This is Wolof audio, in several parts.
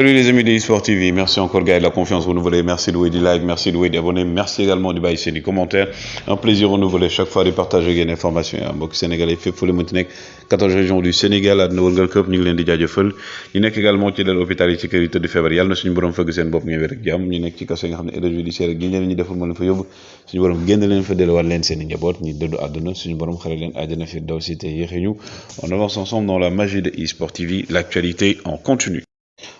Salut les amis de eSport TV, merci encore gars de la confiance renouvelée, merci de louer du like, merci de louer d'abonner, merci également de baisser des commentaires, un plaisir renouvelé chaque fois de partager des informations yi mbokk sénégalais fépp fu la mënti nekk 14 régions du Sénégal àdduna wërngal këpp ñu ngi leen di jaajëfal ñu nekk également ci dal hôpital yi ci kër yi tëdd feebar yàlla na suñu borom fëgg seen bopp ngeen wér ak jàmm ñu nekk ci kaso yi nga xam ne erreur judiciaire ak ñeneen ñi deful moo leen fa yóbbu suñu borom génn leen fa delluwaat leen seen i njaboot ñi dëddu àdduna suñu borom xare leen àjjana fi daw si te yéexe ñu on avance ensemble dans la magie de eSport TV, l'actualité en continu.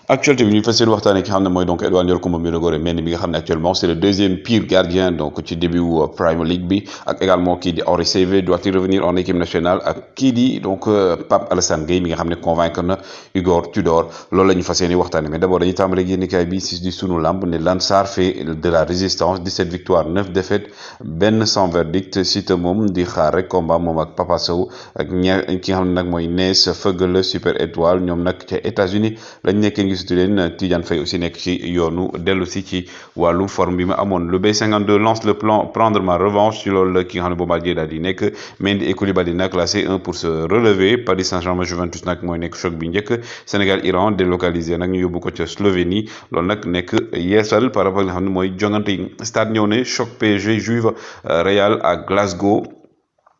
Actualité bi ñu fas yéene waxtaanee ki xam ne mooy donc Edouard Ndiol Coumba Mbirogoré Mendy bi nga xam ne actuellement c'est le deuxième pire gardien donc ci début Premier League bi ak également kii di Henri Saivet doit-il revenir en équipe nationale ak kii di donc Pape Alassane Gueye mi nga xam ne convaincre na Igor Tudor loolu la ñu fas yéene waxtaanee mais d'abord dañuy tàmbale yéenekaay bi si di sunu lamb ne Lansar fait de la résistance 17 victoires 9 défaites benn sans verdict Siteu moom di xaar rek combat moom ak Papa Sow ak ñaar ki nga xam ne nag mooy Nees Fëgala Super Étoile ñoom nag ca États-Unis lañ nekkee gisatu leen Tidiane Faye aussi nekk ci yoonu dellu si ci wàllu forme bi ma amoon le B52 lance le plan prendre ma revanche ci loolu la ki nga xam ne Bombardier daal di nekk Mendy et Koulibaly nag classé 1 pour se relever Paris Saint-Germain Juventus nag mooy nekk choc bi njëkk Sénégal Iran délocalisé nag ñu yóbbu ko ca Slovénie loolu nag nekk yeesal par rapport ak nga xam ne mooy jongante yi stade ñëw ne choc PSG Juve Real à Glasgow.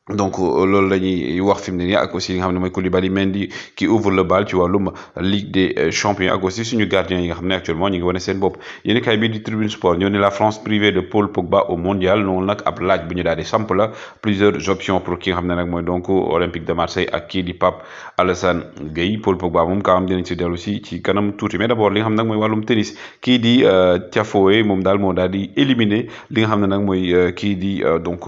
Donc loolu la ñuy wax fi mu ne nii ak aussi li nga xam ne mooy Koulibaly Mendy qui ouvre le bal ci wàllum Ligue des champions ak aussi suñu gardien yi nga xam ne actuellement ñu ngi wane seen bopp yéen kay bi di Tribune Sport ñoo ne la France privée de Paul Pogba au mondial noonu nag ab laaj bu ñu daal di samp la plusieurs options pour ki nga xam ne nag mooy donc Olympique de Marseille ak kii di Pape Alassane Gueye Paul Pogba moom kaa xam dinañ si dellu si ci kanam tuuti mais d'abord li nga xam ne nag mooy wàllum tennis kii di Tiafoe moom daal moo daal di éliminer li nga xam ne nag mooy kii di donc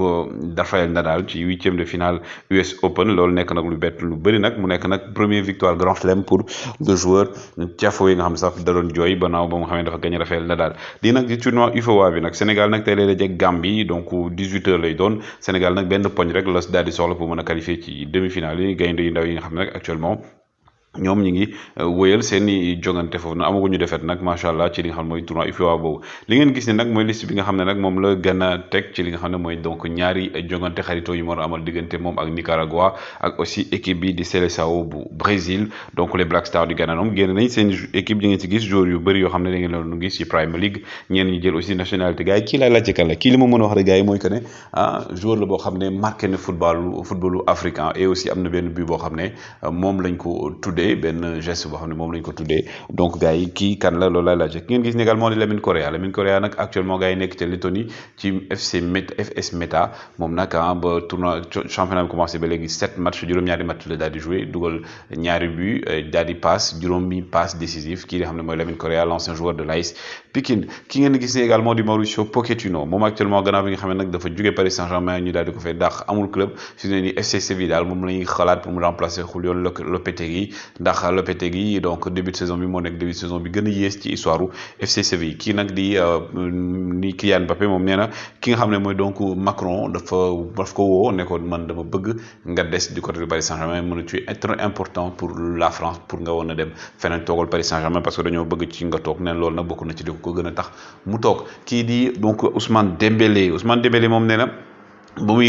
Rafael Nadal ci huitième de finale US Open loolu nekk nag lu bett lu bëri nag mu nekk nag première victoire Grand Chelem pour le joueur Tiafoe yi nga xam sax da doon jooy ba naaw ba mu xam ne dafa gagné Rafael Nadal di nag di tournoi UFOA bi nag Sénégal nag tey lay dajeek Gambie donc 18h lay doon Sénégal nag benn poñ rek la daal di soxla pour mën a qualifier ci demi-finale yi gaynde yu ndaw yi nga xam ne nag actuellement ñoom ñi ngi wëyal seen i jongante foofu nag amaguñu defet nag macha allah ci li nga xam ne mooy tournoi UFOA boobu li ngeen gis ne nag mooy liste bi nga xam ne nag moom la gën a teg ci li nga xam ne mooy donc ñaari jongante xarito yu mën a amal diggante moom ak Nicaragua ak aussi équipe bi di Seleção bu Brésil donc les Black Stars du Ghana ñoom génn nañ seen équipe yi ngeen ci gis joueurs yu bëri yoo xam ne da ngeen leen gis ci Premier League ñeen ñi jël aussi nationalité gars yi kii laay laajte kan la kii li ma mën a wax rek gars yi mooy que ne joueur la boo xam ne marqué na footballu africain et aussi am na benn but boo xam ne moom lañ ko tuddee benn geste boo xam ne moom lañ ko tuddee donc gars yi kii kan la loolu laay laajte ki ngeen gis ne également di Lamine Correa nag actuellement gars yi nekk ca Lettonie ci FS Meta moom nag ba tournoi championnat bi commencé ba léegi 7 matchs juróom-ñaari match la daal di joué dugal ñaari but daal di passe juróomi passe décisif kii nga xam ne mooy Lamine Correa l'ancien joueur de l'AS Pikine ki ngeen gis ne également di Mauricio Pochettino moom actuellement gannaaw bi nga xam ne nag dafa jóge Paris Saint-Germain ñu daal di ko fay dàq amul club fi ne nii FC Séville daal moom la ñuy xalaat pour mu remplacer Julián Lopetegui ndax Lopetegui donc début de saison bi moo nekk début de saison bi gën a yées ci histoire FC Séville kii nag di ni Kylian Mbappé moom nee na ki nga xam ne mooy donc Macron daf ko woo ne ko man dama bëgg nga des du côté du Paris Saint-Germain mën a tuuti très important pour la France pour nga woon a dem feneen toogal Paris Saint-Germain parce que dañoo bëgg ci nga toog neen loolu nag bokk na ci di ko gën a tax mu toog kii di donc Ousmane Dembélé moom nee na ba muy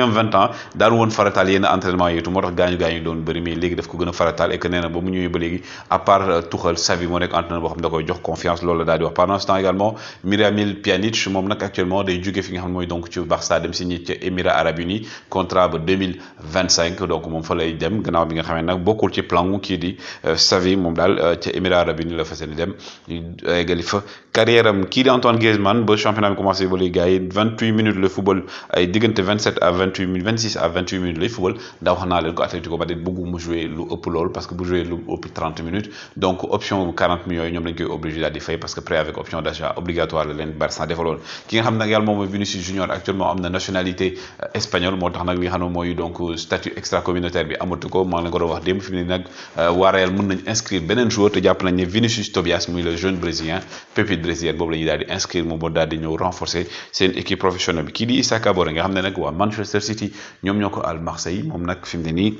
am 20 ans daal woon farataal yenn entraînement yi moo tax gaañu doon bëri mais léegi daf ko gën a farataal et que nee na ba mu ñëwee ba léegi à part Tuchel Xavi moo nekk entraîneur boo xam ne da koy jox confiance loolu la daal di wax pendant ce temps également Miralem Pjanic moom nag actuellement day jóge fi nga xam ne mooy donc ci Barça dem signé ca Émirats Arabes Unis contrat ba 2025 donc moom fa lay dem gannaaw bi nga xam ne nag bokkul ci plan wu kii di Xavi moom daal ca Émirats Arabes Unis la fas yéene dem eggali fa carrière am kii di Antoine Griezmann ba championnat bi commencé ba léegi gars yi 28 minutes le football ay diggante 27 à 28 minutes 26 à 28 minutes lay football daa wax naa leen ko Atlético Madrid bëggu mu jouer lu ëpp lool parce que bu jouer lu ëpp 30 minutes donc option 40 millions yi ñoom lañ koy obligé daal di fay parce que prêt avec option d'achat obligatoire la leen Barça defaloon ki nga xam nag yàlla moom mooy Vinicius Junior actuellement am na nationalité espagnole moo tax nag li nga xam ne mooy donc statut extra communautaire bi amatu ko maa ngi leen ko doon wax démb fi mu ne nag waa Real mën nañ inscrire beneen joueur te jàpp nañ ne Vinicius Tobias muy le jeune brésilien pépite brésilienne boobu la ñuy daal di inscrire moom moo daal di ñëw renforcer seen équipe professionnelle bi kii di Issa Kabore nga xam ne nag waa Manchester City ñoom ñoo ko al Marseille moom nag fi mu ne nii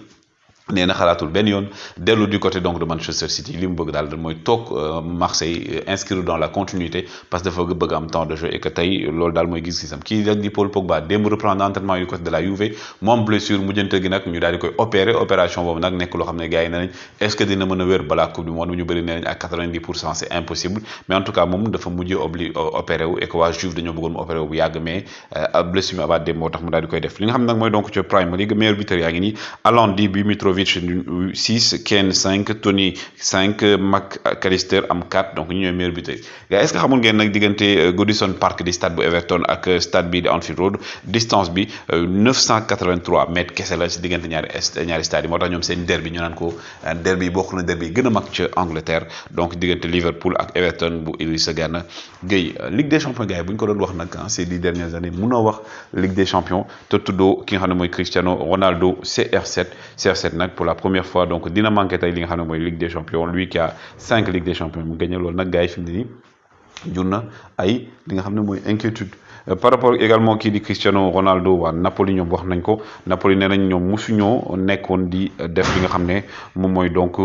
nee na xalaatul benn yoon dellu du côté donc de Manchester City li mu bëgg daal mooy toog Marseille inscrire dans la continuité parce que dafa bëgg am temps de jeu et que tey loolu daal mooy gis-gisam kii nag di Paul Pogba démb reprendre entraînement du côté de la Juve moom blessure mujjante gi nag ñu daal di koy opérer opération boobu nag nekk loo xam ne gars yi ne nañ est ce que dina mën a wér balaa coupe du monde ñu bëri nee nañ ak 90% c'est impossible mais en tout cas moom dafa mujjee opéré wu et que waa Juve dañoo bëggoon mu opéré wu bu yàgg mais blessure mi abaat démb moo tax mu daal di koy def li nga xam ne nag mooy donc ci Premier League meilleur buteur yaa ngi nii Haaland 10 buts Mitrovic 6 Kane 5 Tony 5 McAllister am 4 donc ñu ñooy meilleur buteur gars est ce que xamul ngeen nag diggante Goodison Park di stade bu Everton ak stade bi di Anfield Road distance bi 983 mètres kese la si diggante ñaari stade yi moo tax ñoom seen derby ñu naan ko derby yi bokk na derby yi gën a mag ca Angleterre donc diggante Liverpool ak Everton bu Idrissa Gana Gueye Ligue des champions gars yi bu ñu ko doon wax nag ces 10 dernières années munoo wax Ligue des champions te tuddoo ki nga xam ne mooy Cristiano Ronaldo CR7 nag pour la première fois donc dina manqué tey li nga xam ne mooy Ligue des champions lui qui a 5 Ligue des champions mu gagné loolu nag gars yi fi mu ne nii jur na ay li nga xam ne mooy inquiétude par rapport également kii di Cristiano Ronaldo waa Napoli ñoom wax nañ ko Napoli nee nañ ñoom mosuñoo nekkoon di def li nga xam ne moom mooy donc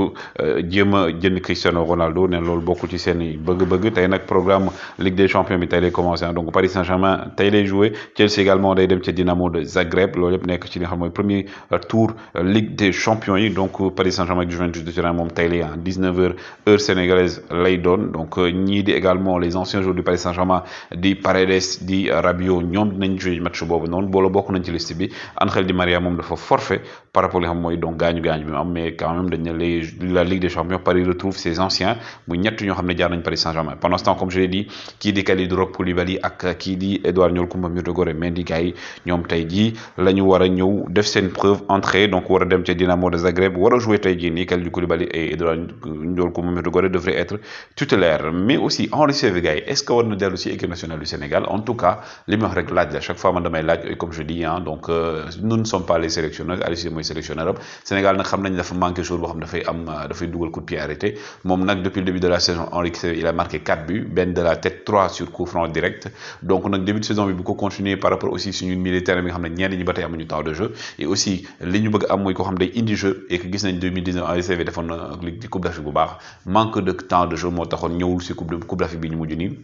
jéem a jënd Cristiano Ronaldo ne loolu bokkul ci seen i bëgg-bëgg tey nag programme Ligue des champions bi tey lay commencé donc Paris Saint-Germain tey lay joué Chelsea également day dem ca Dynamo de Zagreb loolu yëpp nekk ci li nga xam mooy premier tour Ligue des champions yi donc Paris Saint-Germain ak Juventus de Turin moom tey lay 19h heure sénégalaise lay doon donc ñii di également les anciens joueurs du Paris Saint-Germain di Paredes di Rabiot ñoom dinañ jouer match boobu noonu boole bokk nañ ci liste bi Angel Di Maria moom dafa forfait par rapport li xam mooy donc gaañu bi mu am mais quand même dañ ne la Ligue des champions Paris retrouve ses anciens muy ñett ñoo xam ne jaar nañ Paris Saint-Germain pendant ce temps comme je l'ai dit kii di Kalidou Koulibaly ak kii di Edouard Ndiol Koumba Mirogoré Mendy gars yi ñoom tey jii la ñu war a ñëw def seen preuve entrée donc war a dem ca Dynamo de Zagreb war a jouer tey jii nii Kalidou Koulibaly et Edouard Ndiol Koumba Mirogoré devraient être titulaires mais aussi Henri Saivet gars yi est ce que war na dellu si équipe nationale du Sénégal en tout cas li mu wax rek laaj la chaque fois man damay laaj comme je dis donc nous ne sommes pas les sélectionneurs Aliou Cissé mooy sélectionneur am Sénégal nag xam nañ dafa manqué jour boo xam dafay dugal coup de pied arrêté moom nag depuis le début de la saison Henri Saivet il a marqué 4 buts benn de la tête 3 sur coup franc direct donc nag début de saison bi bu ko continuer par rapport aussi suñu militaire bi nga xam ne ñenn ñi ba tey amuñu temps de jeu et aussi li ñu bëgg am mooy koo xam day indi jeu et que gis nañ 2019 Henri Saivet defoon na li coupe d'Afrique bu baax manque de temps de jeu moo taxoon ñëwul si coupe d'Afrique bi ñu mujj nii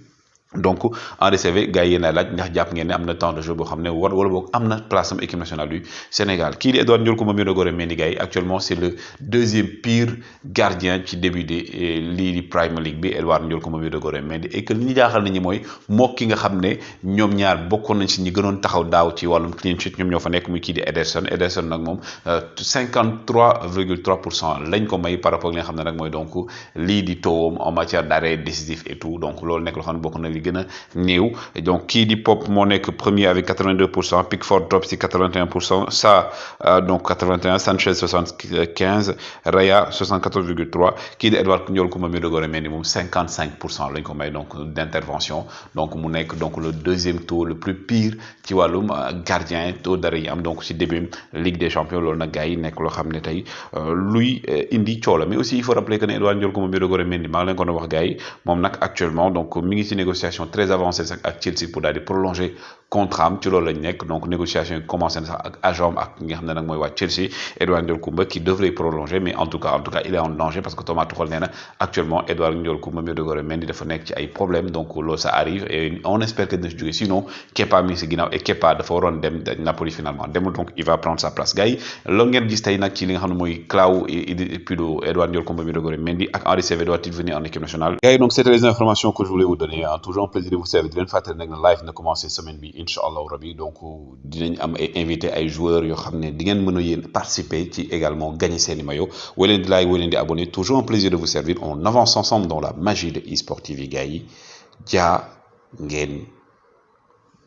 donc Henri Saivet gars yi yéen a laaj ndax jàpp ngeen ne am na temps de jeu boo xam ne war wala boog am na place am équipe nationale du Sénégal kii di Edouard Ndiol Koumba Mirogoré Mendy gars yi actuellement c'est le deuxième pire gardien ci début de lii di Premier League bi Edouard Ndiol Koumba Mirogoré Mendy et que li ñu jaaxal nit ñi mooy mook ki nga xam ne ñoom ñaar bokkoon nañ si ñi gënoon taxaw daaw ci wàllum clean sheet ñoom ñoo fa nekk muy kii di Ederson nag moom 53,3% lañ ko may par rapport ak li nga xam ne nag mooy donc lii di tawam en matière d'arrêt décisif et tout donc loolu nekk loo xam ne bokk na gën a néew donc kii di Pop moo nekk premier avec 82% Pickford top si 81% ça donc 81 Sanchez 75 Raya 74,3 kii di Edouard Ndiol Koumba Mirogoré Mendy moom 55% lañ ko may donc d'intervention donc mu nekk donc le deuxième taux le plus pire ci wàllum gardien taux d'arrêt yi am donc si début Ligue des champions loolu nag gars yi nekk loo xam ne tey luy indi coola mais aussi il faut rappeler que ne Edouard Ndiol Koumba Mirogoré Mendy maa ngi leen ko doon wax gars yi moom nag actuellement donc mi ngi ci négociation très avancée sax ak Chelsea pour daal di prolonger contrat am ci loolu lañ nekk donc négociation yi commencé na sax ak agent ak nga xam ne nag mooy waa Chelsea Edouard Ndiol Koumba qui devrait prolonger mais en tout cas il est en danger parce que Thomas Tuchel nee na actuellement Edouard Ndiol Koumba Mirogoré Mendy dafa nekk ci ay problèmes donc loolu ça arrive et on espère que dina si jóge sinon Kepa mi ngi si ginnaaw et Kepa dafa waroon dem Napoli finalement demul donc il va prendre sa place gars yi loolu ngeen gis tey nag ci li nga xam ne mooy Clau Pudo Edouard Ndiol Koumba Mirogoré Mendy ak Henri Saivet doit-il venir en équipe nationale gars yi donc c'était les informations que je voulais vous donner toujours un plaisir de vous servir di leen fàttali nag na live na commencé semaine bi incha allahu rabi donc dinañ am ay invité ay joueurs yoo xam ne di ngeen mën a yéen participer ci également gagner seeni maillot woy leen di like woy leen di abonné toujours un plaisir de vous servir on avance ensemble dans la magie de eSport TV gars yi jaa ngeen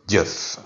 jëf